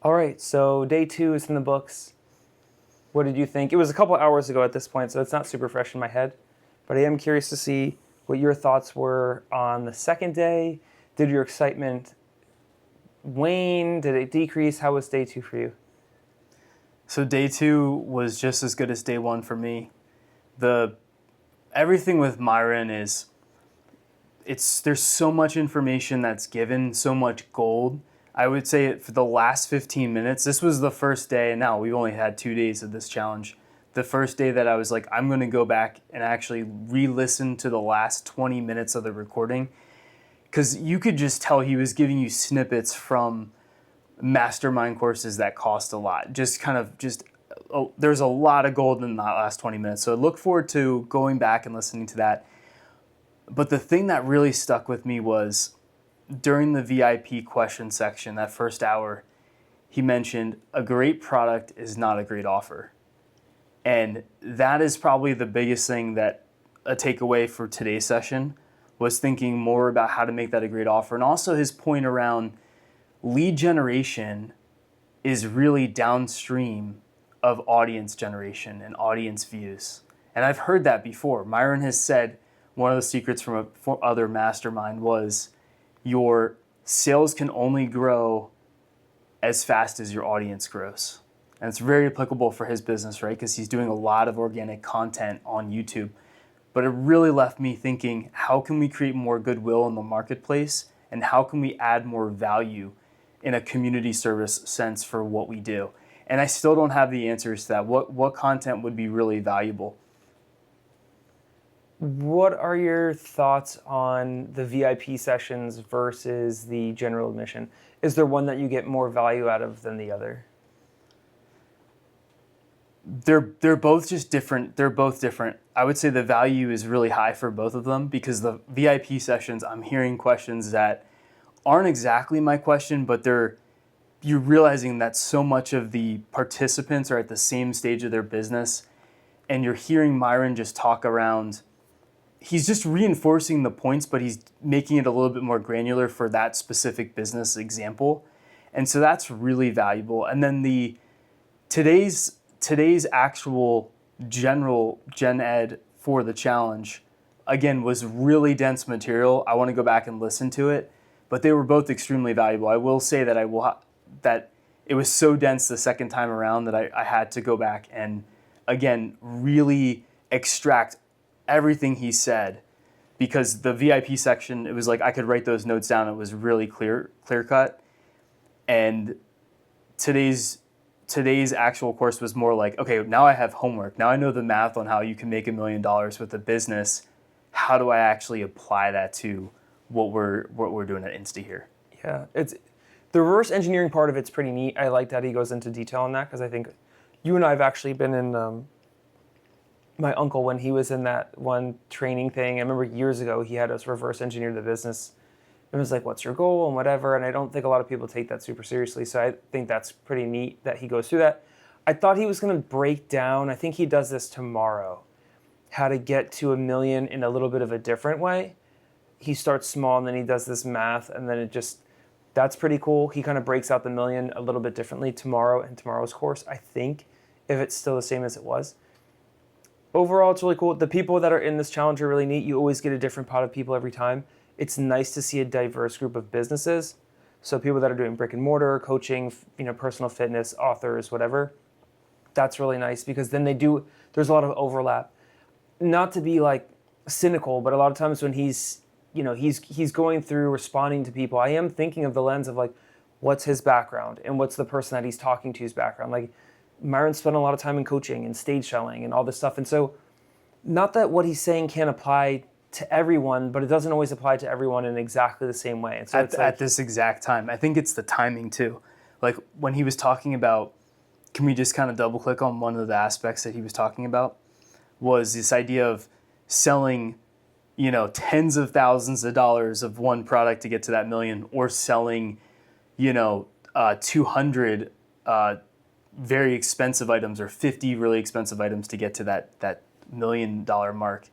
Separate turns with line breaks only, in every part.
All right, so day 2 is in the books. What did you think? It was a couple hours ago at this point, so it's not super fresh in my head. But I am curious to see what your thoughts were on the second day. Did your excitement wane? Did it decrease? How was day 2 for you?
So day 2 was just as good as day 1 for me. The everything with Myron is there's so much information that's given, so much gold. I would say for the last 15 minutes, this was the first day, and now we've only had 2 days of this challenge. The first day that I was like, I'm going to go back and actually re-listen to the last 20 minutes of the recording, because you could just tell he was giving you snippets from mastermind courses that cost a lot. There's a lot of gold in that last 20 minutes. So I look forward to going back and listening to that. But the thing that really stuck with me was during the VIP question section, that first hour, he mentioned a great product is not a great offer. And that is probably the biggest thing that a takeaway for today's session was, thinking more about how to make that a great offer. And also his point around lead generation is really downstream of audience generation and audience views. And I've heard that before. Myron has said one of the secrets from other mastermind was your sales can only grow as fast as your audience grows. And it's very applicable for his business, right? Because he's doing a lot of organic content on YouTube. But it really left me thinking, how can we create more goodwill in the marketplace? And how can we add more value in a community service sense for what we do? And I still don't have the answers to that. What content would be really valuable?
What are your thoughts on the VIP sessions versus the general admission? Is there one that you get more value out of than the other?
They're both just different. They're both different. I would say the value is really high for both of them, because the VIP sessions, I'm hearing questions that aren't exactly my question, but you're realizing that so much of the participants are at the same stage of their business, and you're hearing Myron just talk around. He's just reinforcing the points, but he's making it a little bit more granular for that specific business example. And so that's really valuable. And then today's actual general gen ed for the challenge, again, was really dense material. I want to go back and listen to it, but they were both extremely valuable. I will say that that it was so dense the second time around that I had to go back and, again, really extract everything he said, because the VIP section, it was like I could write those notes down. It was really clear cut. And today's actual course was more like, okay, now I have homework. Now I know the math on how you can make $1 million with a business. How do I actually apply that to what we're doing at Insta here?
Yeah, it's the reverse engineering part of it's pretty neat. I like that he goes into detail on that, because I think you and I have actually been in my uncle, when he was in that one training thing. I remember years ago he had us reverse engineer the business. It was like, what's your goal and whatever. And I don't think a lot of people take that super seriously. So I think that's pretty neat that he goes through that. I thought he was going to break down, I think he does this tomorrow, how to get to 1 million in a little bit of a different way. He starts small and then he does this math, and then that's pretty cool. He kind of breaks out the 1 million a little bit differently tomorrow in tomorrow's course, I think, if it's still the same as it was. Overall, it's really cool. The people that are in this challenge are really neat. You always get a different pot of people every time. It's nice to see a diverse group of businesses. So people that are doing brick and mortar, coaching, personal fitness, authors, whatever. That's really nice, because then there's a lot of overlap. Not to be like cynical, but a lot of times when he's going through responding to people, I am thinking of the lens of like, what's his background and what's the person that he's talking to's background. Like, Myron spent a lot of time in coaching and stage selling and all this stuff. And so not that what he's saying can't apply to everyone, but it doesn't always apply to everyone in exactly the same way. And so
at this exact time, I think it's the timing too. Like when he was talking about, can we just kind of double click on one of the aspects that he was talking about, was this idea of selling, tens of thousands of dollars of one product to get to that 1 million, or selling, 200 very expensive items or 50 really expensive items to get to that $1 million mark.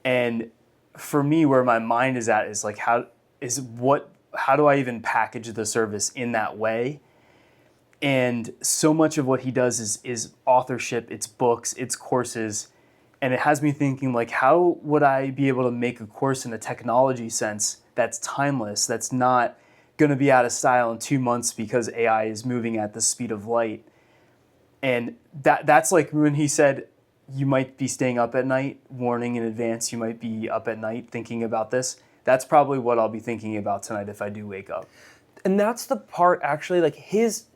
And for me, where my mind is at is like, how do I even package the service in that way? And so much of what he does is authorship, it's books, it's courses. And it has me thinking, like, how would I be able to make a course in a technology sense that's timeless, that's not going to be out of style in 2 months because AI is moving at the speed of light? And that's like when he said, you might be staying up at night, warning in advance, you might be up at night thinking about this. That's probably what I'll be thinking about tonight if I do wake up.
And that's the part, actually, like his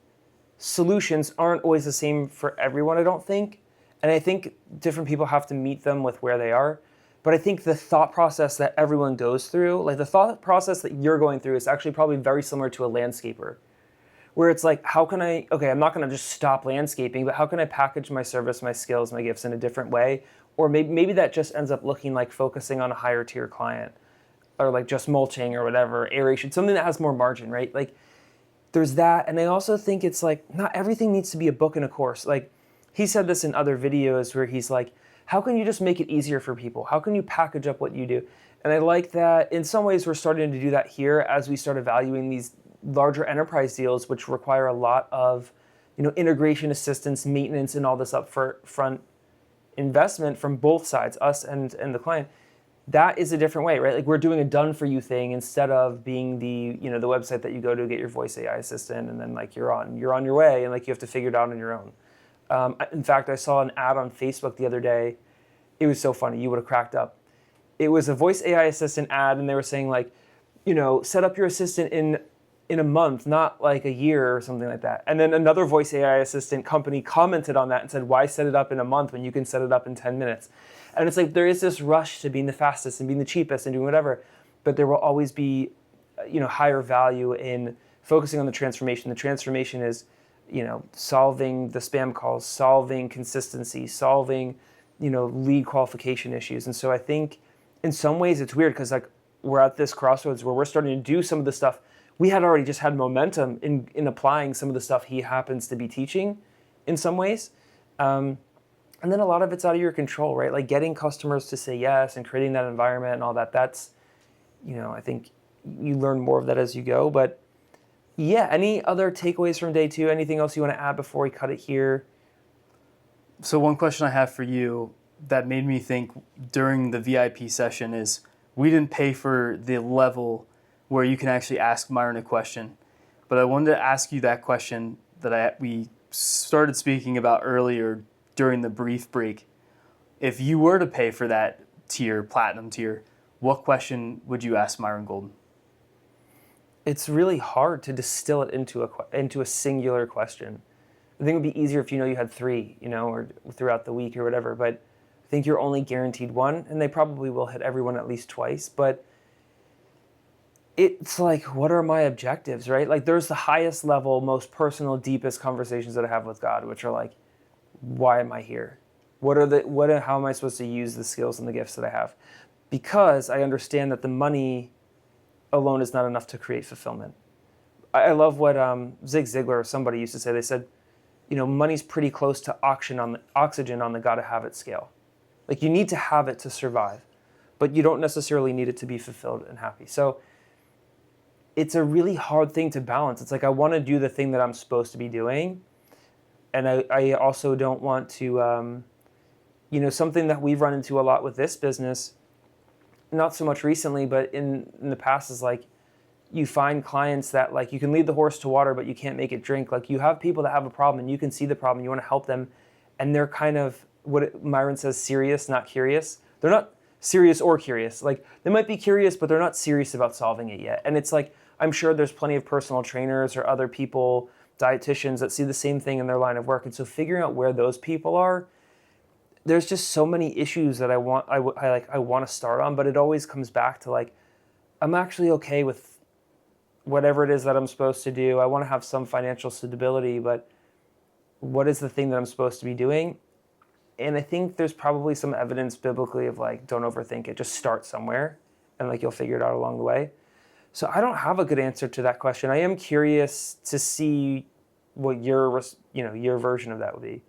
solutions aren't always the same for everyone, I don't think. And I think different people have to meet them with where they are. But I think the thought process that everyone goes through, like the thought process that you're going through is actually probably very similar to a landscaper. Where it's like, how can I'm not going to just stop landscaping, but how can I package my service, my skills, my gifts in a different way? Or maybe that just ends up looking like focusing on a higher tier client, or like just mulching or whatever, aeration, something that has more margin, right? Like there's that. And I also think it's like, not everything needs to be a book and a course. Like he said this in other videos where he's like, how can you just make it easier for people? How can you package up what you do? And I like that in some ways we're starting to do that here as we start evaluating these larger enterprise deals, which require a lot of, integration assistance, maintenance, and all this upfront investment from both sides, us and the client. That is a different way, right? Like we're doing a done for you thing instead of being the the website that you go to get your voice AI assistant, and then like you're on your way, and like you have to figure it out on your own. In fact, I saw an ad on Facebook the other day. It was so funny. You would have cracked up. It was a voice AI assistant ad, and they were saying like, set up your assistant in a month, not like a year or something like that. And then another voice AI assistant company commented on that and said, why set it up in a month when you can set it up in 10 minutes? And it's like there is this rush to being the fastest and being the cheapest and doing whatever, but there will always be, higher value in focusing on the transformation. The transformation is, solving the spam calls, solving consistency, solving, lead qualification issues. And so I think in some ways it's weird because like we're at this crossroads where we're starting to do some of the stuff. We had already just had momentum in applying some of the stuff he happens to be teaching in some ways. And then a lot of it's out of your control, right? Like getting customers to say yes and creating that environment and all that. That's, I think you learn more of that as you go. But yeah, any other takeaways from day 2? Anything else you want to add before we cut it here?
So one question I have for you that made me think during the VIP session is we didn't pay for the level where you can actually ask Myron a question. But I wanted to ask you that question that we started speaking about earlier during the brief break. If you were to pay for that tier, platinum tier, what question would you ask Myron Golden?
It's really hard to distill it into a singular question. I think it would be easier if you had 3, or throughout the week or whatever. But I think you're only guaranteed one, and they probably will hit everyone at least twice. But it's like, what are my objectives, right? Like there's the highest level, most personal, deepest conversations that I have with God, which are like, why am I here? How am I supposed to use the skills and the gifts that I have? Because I understand that the money alone is not enough to create fulfillment. I love what Zig Ziglar or somebody used to say. They said, money's pretty close to oxygen on the gotta have it scale. Like you need to have it to survive, but you don't necessarily need it to be fulfilled and happy. So it's a really hard thing to balance. It's like I want to do the thing that I'm supposed to be doing, and I also don't want to, something that we've run into a lot with this business, not so much recently, but in the past is like, you find clients that like you can lead the horse to water, but you can't make it drink. Like you have people that have a problem and you can see the problem, and you want to help them, and they're kind of Myron says, serious, not curious. They're not serious or curious. Like they might be curious, but they're not serious about solving it yet. And it's like, I'm sure there's plenty of personal trainers or other people, dietitians that see the same thing in their line of work. And so figuring out where those people are, there's just so many issues that I want to start on, but it always comes back to like, I'm actually okay with whatever it is that I'm supposed to do. I want to have some financial stability, but what is the thing that I'm supposed to be doing? And I think there's probably some evidence biblically of like, don't overthink it, just start somewhere and like you'll figure it out along the way. So I don't have a good answer to that question. I am curious to see what your version of that would be.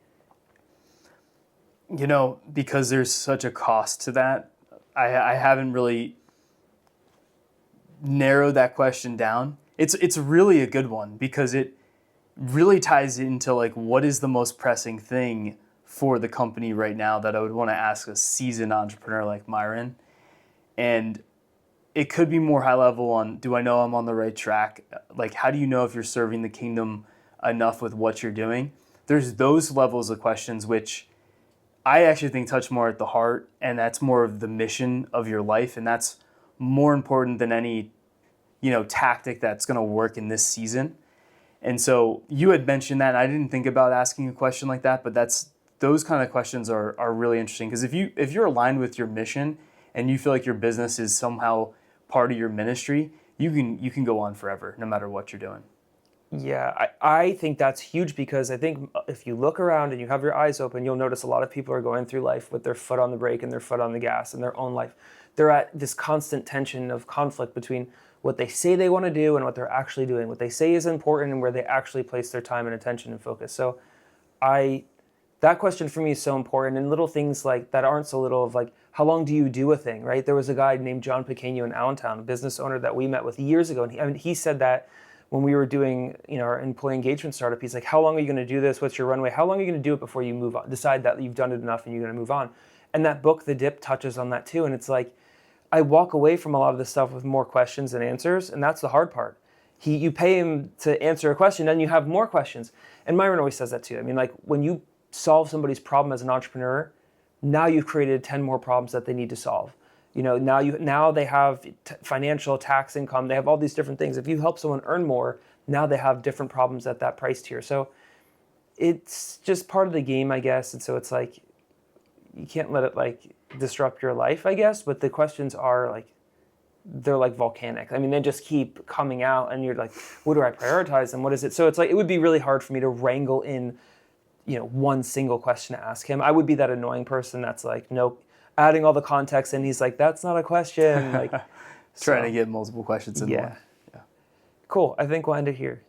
Because there's such a cost to that, I haven't really narrowed that question down. It's really a good one because really ties into like what is the most pressing thing for the company right now that I would want to ask a seasoned entrepreneur like Myron. And it could be more high level on, do I know I'm on the right track? Like, how do you know if you're serving the kingdom enough with what you're doing? There's those levels of questions which I actually think touch more at the heart, and that's more of the mission of your life, and that's more important than any, tactic that's going to work in this season. And so you had mentioned that, and I didn't think about asking a question like that, but those kind of questions are really interesting, because if you're aligned with your mission and you feel like your business is somehow part of your ministry, you can go on forever no matter what you're doing.
Yeah, I think that's huge, because I think if you look around and you have your eyes open, you'll notice a lot of people are going through life with their foot on the brake and their foot on the gas in their own life. They're at this constant tension of conflict between what they say they want to do and what they're actually doing, what they say is important and where they actually place their time and attention and focus. So that question for me is so important, and little things like that aren't so little, of like, how long do you do a thing, right? There was a guy named John Pequeno in Allentown, a business owner that we met with years ago, and he said that when we were doing, our employee engagement startup, he's like, how long are you going to do this? What's your runway? How long are you going to do it before you move on? Decide that you've done it enough and you're going to move on. And that book, The Dip, touches on that too. And it's like, I walk away from a lot of this stuff with more questions than answers, and that's the hard part. You pay him to answer a question, and you have more questions. And Myron always says that too. I mean, like, when you solve somebody's problem as an entrepreneur, now you've created 10 more problems that they need to solve. Now they have financial, tax, income. They have all these different things. If you help someone earn more, now they have different problems at that price tier. So it's just part of the game, I guess. And so it's like, you can't let it like disrupt your life, I guess. But the questions are like, they're like volcanic. I mean, they just keep coming out, and you're like, what do I prioritize and what is it? So it's like, it would be really hard for me to wrangle in, one single question to ask him. I would be that annoying person that's like, nope, adding all the context, and he's like, that's not a question. Like,
Trying to get multiple questions in one.
Cool. I think we'll end it here.